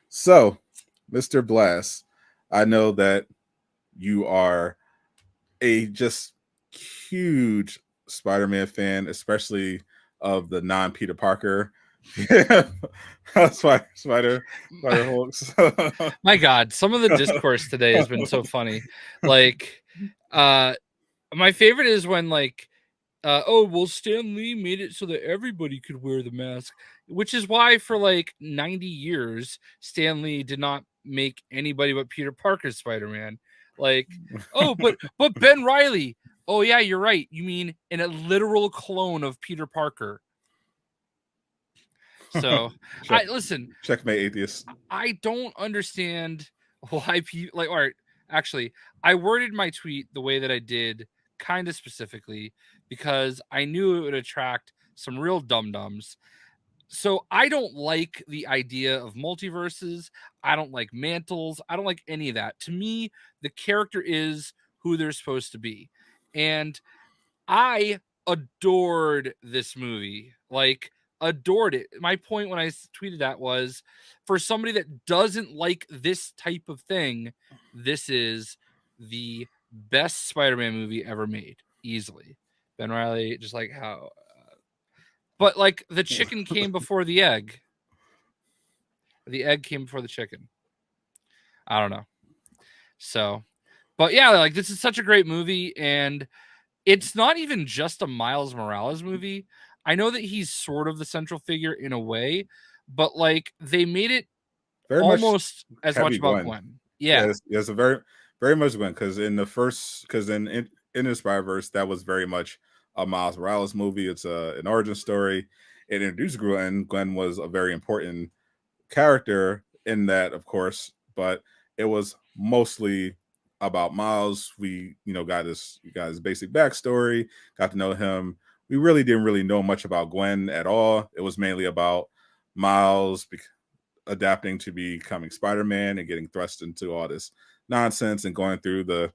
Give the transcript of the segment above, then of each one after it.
So, Mr. Blast, I know that you are a just huge Spider-Man fan, especially of the non-Peter Parker Spider Hulks. My God, some of the discourse today has been so funny. Like, uh, my favorite is when oh well, Stan Lee made it so that everybody could wear the mask, which is why for like 90 years Stan Lee did not make anybody but Peter Parker's Spider-Man. Like, oh, but Ben Riley. Oh yeah, you're right. You mean in a literal clone of Peter Parker. So Check, I listen. checkmate, atheist. I don't understand why people like. All right, actually, I worded my tweet the way that I did, kind of specifically, because I knew it would attract some real dum dums. So I don't like the idea of multiverses. I don't like mantles. I don't like any of that. To me, the character is who they're supposed to be, and I adored this movie. Like, adored it. My point when I tweeted that was, for somebody that doesn't like this type of thing, this is the best Spider-Man movie ever made, easily. Ben Riley, just like how, but like the chicken came before the egg. The egg came before the chicken. I don't know. So, but yeah, like this is such a great movie, and it's not even just a Miles Morales movie. I know that he's sort of the central figure in a way, but like they made it Very much almost as much heavy about Gwen. Gwen. Yeah. Yes, a very much Gwen, because in the first, because in the Spider-Verse, that was very much a Miles Morales movie. It's an origin story. It introduced Gwen. Gwen was a very important character in that, of course, but it was mostly about Miles. We, got his basic backstory, got to know him. We really didn't really know much about Gwen at all. It was mainly about Miles adapting to becoming Spider-Man and getting thrust into all this nonsense and going through the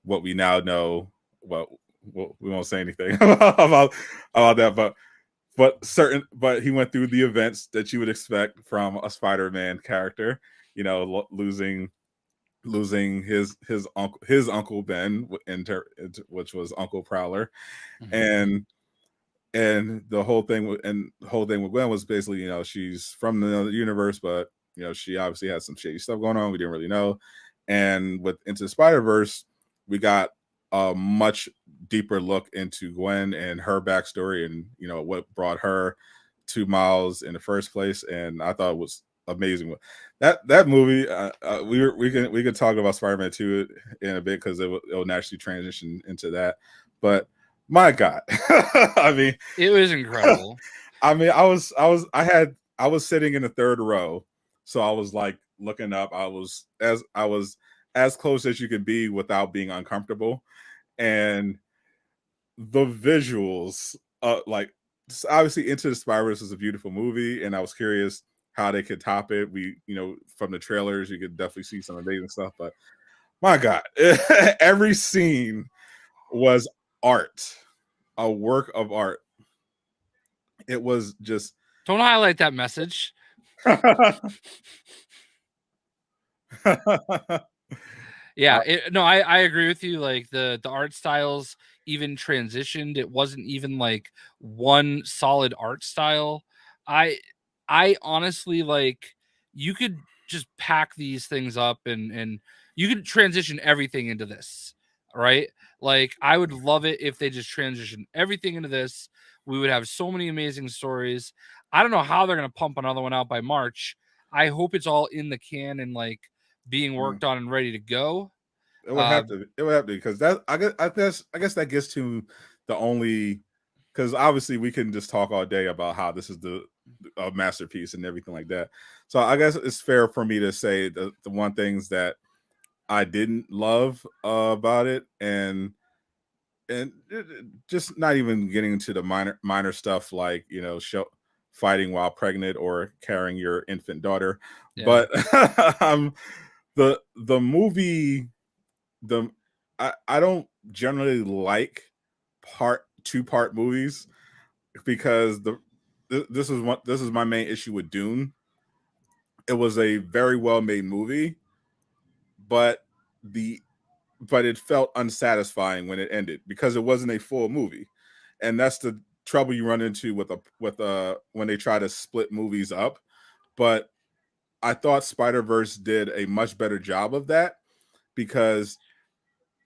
what we now know. Well, we won't say anything about that, but he went through the events that you would expect from a Spider-Man character. Losing his uncle Ben, which was Uncle Prowler, Mhm. and the whole thing with Gwen was basically, she's from the universe, but she obviously has some shady stuff going on we didn't really know. And with Into the Spider-Verse, we got a much deeper look into Gwen and her backstory, and what brought her to Miles in the first place. And I thought it was amazing. That movie, we could talk about Spider-Man 2 in a bit, because it'll naturally transition into that. But my God, I mean, It was incredible. I was sitting in the third row, so I was like looking up. I was as close as you could be without being uncomfortable, and the visuals, like, obviously Into the Spider-Verse is a beautiful movie, and I was curious how they could top it. From the trailers, you could definitely see some amazing stuff, but my God, every scene was art, a work of art. It was just Don't highlight that message. Yeah, no, I agree with you. Like the art styles even transitioned. It wasn't even like one solid art style. I I honestly like you could just pack these things up and you could transition everything into this, right? Like I would love it if they just transition everything into this. We would have so many amazing stories. I don't know how they're gonna pump another one out by March. I hope it's all in the can and like being Mm. worked on and ready to go. It would Uh, have to. It would have to, because that I guess that gets to the only, because obviously we can just talk all day about how this is the a masterpiece and everything like that. So I guess it's fair for me to say the one things that I didn't love about it, just not even getting into the minor stuff, like fighting while pregnant or carrying your infant daughter, yeah. but the movie, the I don't generally like two-part movies, because this is my main issue with Dune. it was a very well made movie, but the but it felt unsatisfying when it ended because it wasn't a full movie, and that's the trouble you run into with when they try to split movies up. But I thought Spider Verse did a much better job of that because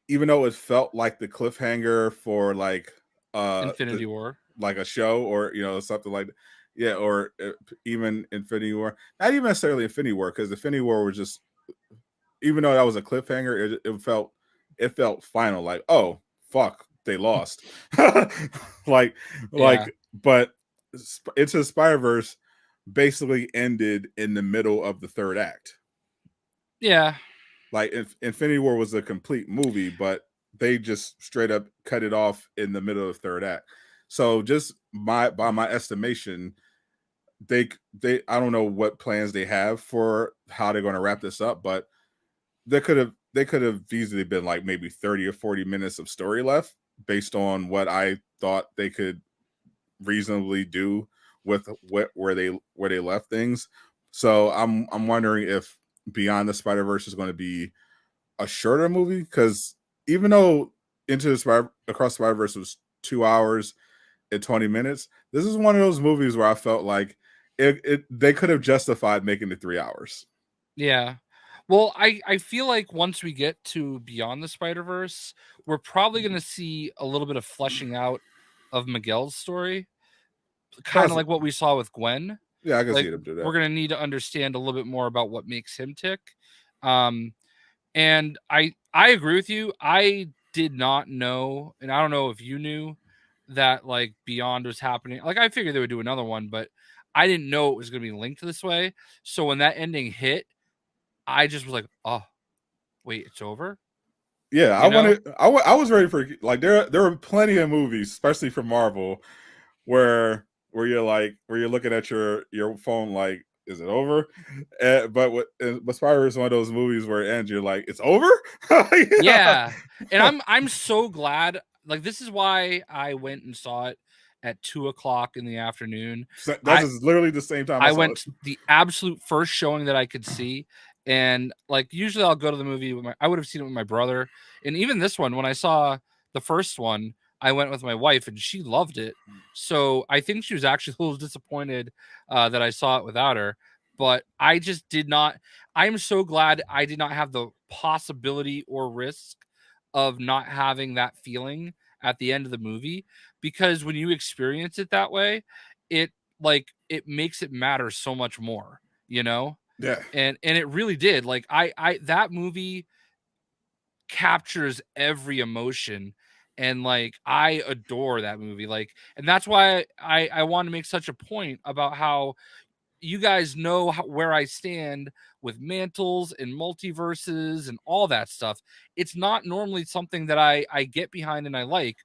even though it felt like the cliffhanger for Infinity War. like a show or something like yeah, or even Infinity War, not even necessarily Infinity War because Infinity War was just, even though that was a cliffhanger, it felt final. Like, oh fuck, they lost. like Yeah. but Into the Spider Verse basically ended in the middle of the third act. Yeah. Like Infinity War was a complete movie, but they just straight up cut it off in the middle of the third act. So just by my estimation, they I don't know what plans they have for how they're going to wrap this up, but they could have easily been like maybe 30 or 40 minutes of story left based on what I thought they could reasonably do with where they left things. So I'm wondering if Beyond the Spider Verse is going to be a shorter movie because even though Into the Spider Across the Spider Verse was 2 hours and 20 minutes, this is one of those movies where I felt like they could have justified making it 3 hours. Yeah. Well, I feel like once we get to Beyond the Spider-Verse, we're probably going to see a little bit of fleshing out of Miguel's story, kind of Possibly, like what we saw with Gwen. yeah, I can Like see them do we're that. going to need to understand a little bit more about what makes him tick. Um and I agree with you. I did not know, and I don't know if you knew that like Beyond was happening. Like I figured they would do another one, but I didn't know it was going to be linked this way. So when that ending hit, I just was like, "Oh, wait, it's over?" Yeah, You know? I was ready for, like, there were plenty of movies, especially from Marvel, where you're looking at your phone like, is it over? But Spider is one of those movies where it ends, you're like, it's over. Yeah. Yeah. And I'm so glad. Like this is why I went and saw it at 2 o'clock in the afternoon. So that's I just literally the same time I I saw went it. to the absolute first showing that I could see. And like usually I'll go to the movie with I would have seen it with my brother. And even this one, when I saw the first one, I went with my wife and she loved it. So I think she was actually a little disappointed that I saw it without her. But I just did not. I'm so glad I did not have the possibility or risk of not having that feeling at the end of the movie, because when you experience it that way, it like it makes it matter so much more, you know? Yeah. And it really did. Like I that movie captures every emotion, and like I adore that movie. Like, and that's why I want to make such a point about how you guys know where I stand with mantles and multiverses and all that stuff. It's not normally something that I get behind and I like,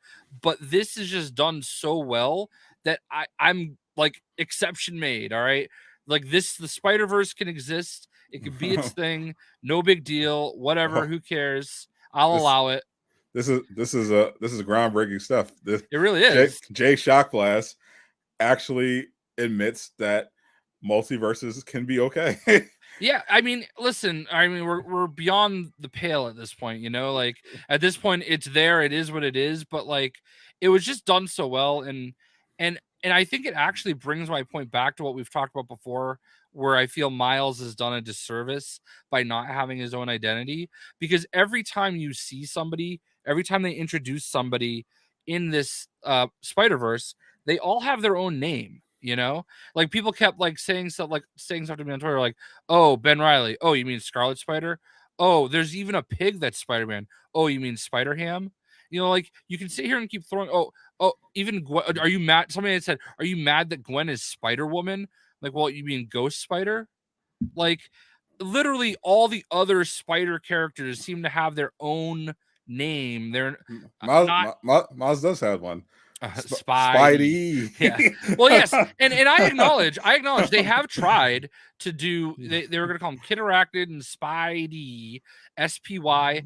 but this is just done so well that I'm like exception made. All right, like this, the Spider Verse can exist. It could be its thing. No big deal. Whatever. Oh, Who cares? I'll this allow it. this is groundbreaking stuff. This It really is. Jayshockblast actually admits that multiverses can be okay. Yeah, I mean, listen, I mean, we're beyond the pale at this point, you know? Like at this point it's there, it is what it is, but like it was just done so well. And I think it actually brings my point back to what we've talked about before, where I feel Miles has done a disservice by not having his own identity, because every time you see somebody, every time they introduce somebody in this Spider-Verse, they all have their own name, you know? Like people kept like saying stuff to me on Twitter, like, "Oh, Ben Riley. Oh, you mean Scarlet Spider? Oh, there's even a pig that's Spider-Man. Oh, you mean Spider Ham?" You know, like you can sit here and keep throwing. Oh, even Gwen, are you mad? Somebody had said, "Are you mad that Gwen is Spider Woman?" Like, well, you mean Ghost Spider? Like, literally, all the other Spider characters seem to have their own name. They're not Miles does have one. Spidey. Spidey. Yeah. Well, yes, and I acknowledge they have tried to do. They were going to call him Kid Arachnid and Spidey, SPY.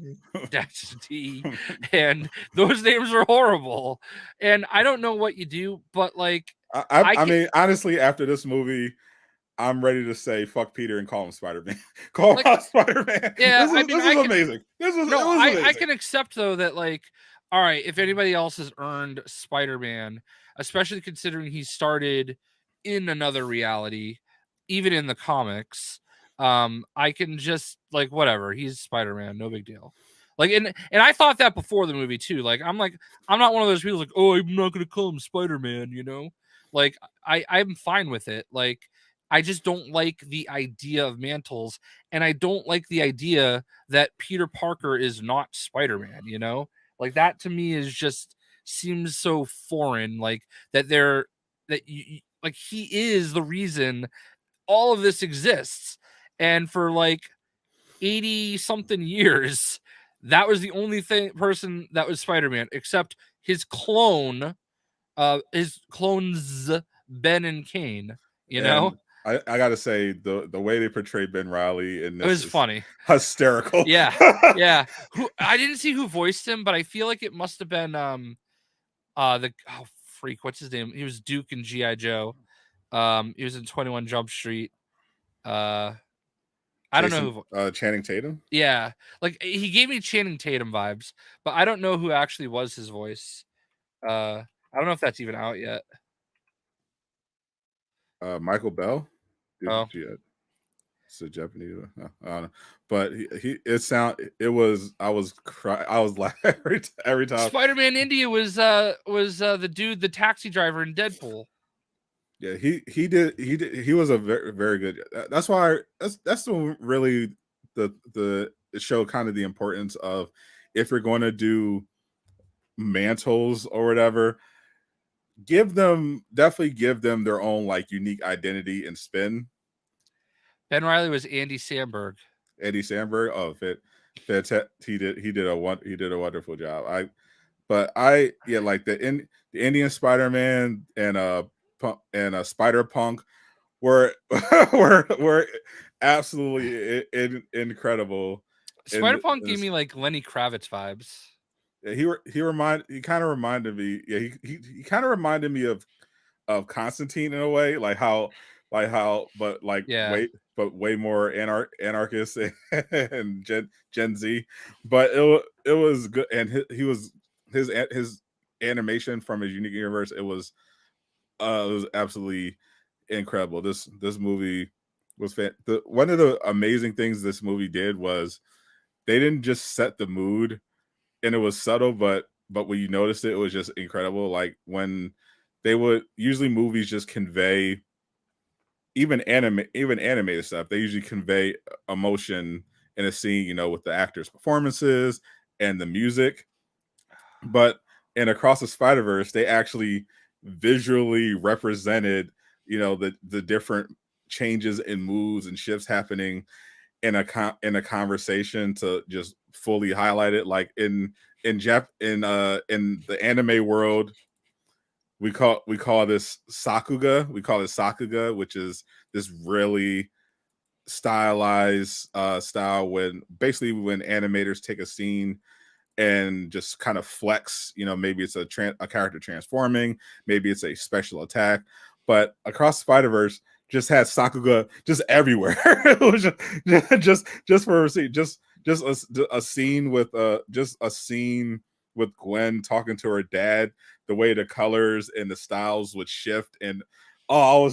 That's D, and those names are horrible. And I don't know what you do, but like I I can. mean, honestly, after this movie, I'm ready to say fuck Peter and call him Spider-Man. Call Like, him Spider-Man. yeah, I mean, This I is can amazing. It no, was I amazing. can accept though that, like, all right, if anybody else has earned Spider-Man, especially considering he started in another reality, even in the comics, I can just like whatever, he's Spider-Man, no big deal. Like, and I thought that before the movie too. Like, I'm not one of those people like, oh, I'm not gonna call him Spider-Man, you know? Like, I'm fine with it. Like, I just don't like the idea of mantles, and I don't like the idea that Peter Parker is not Spider-Man, you know? Like, that to me is just seems so foreign, like that they're that like he is the reason all of this exists. And for like 80 something years, that was the only person that was Spider-Man, except his clones Ben and Kane, you know? And I gotta say the way they portrayed Ben Riley in It this was is funny. hysterical. Yeah. Yeah. Who I didn't see who voiced him, but I feel like it must have been the oh freak, what's his name? He was Duke in G.I. Joe. He was in 21 Jump Street. Uh I don't know Jason who. Channing Tatum. Yeah. Like, he gave me Channing Tatum vibes, but I don't know who actually was his voice. I don't know if that's even out yet. Michael Bell. Oh. It's a Japanese. I don't know, but he it sound it was I was laughing every time. Spider-Man India was the dude, the taxi driver in Deadpool. Yeah, he was a very very good. That's why that's the really the show kind of the importance of if you're going to do mantles or whatever, definitely give them their own like unique identity and spin. Ben Riley was Andy Samberg. Eddie Sandberg, oh he did a wonderful job. I yeah, like the Indian Spider-Man and Spider Punk were were absolutely incredible. And Spider-Punk gave me like Lenny Kravitz vibes. he kind of reminded me. Yeah, he kind of reminded me of Constantine in a way, but like Yeah. way more anarchist and Gen Z. But it was good, and his animation from his unique universe. It was absolutely incredible. This movie was one of the amazing things this movie did was they didn't just set the mood, and it was subtle, but when you noticed it, it was just incredible. Like when they would usually movies just convey even animated stuff. They usually convey emotion in a scene, you know, with the actors' performances and the music. But in Across the Spider Verse, they actually visually represented, you know, the different changes in moods and shifts happening in a conversation to just fully highlight it. Like in the anime world, we call this sakuga. We call it sakuga, which is this really stylized style when basically when animators take a scene and just kind of flex. You know, maybe it's a character transforming, maybe it's a special attack. But Across Spider Verse just had Sakuga just everywhere. It was just for a scene, just a scene with just a scene with Gwen talking to her dad. The way the colors and the styles would shift, and oh,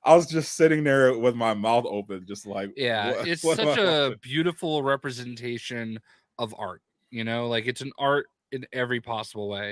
I was just sitting there with my mouth open, just like Yeah, it's what am such I a watching? beautiful representation of art, you know? Like, it's an art in every possible way.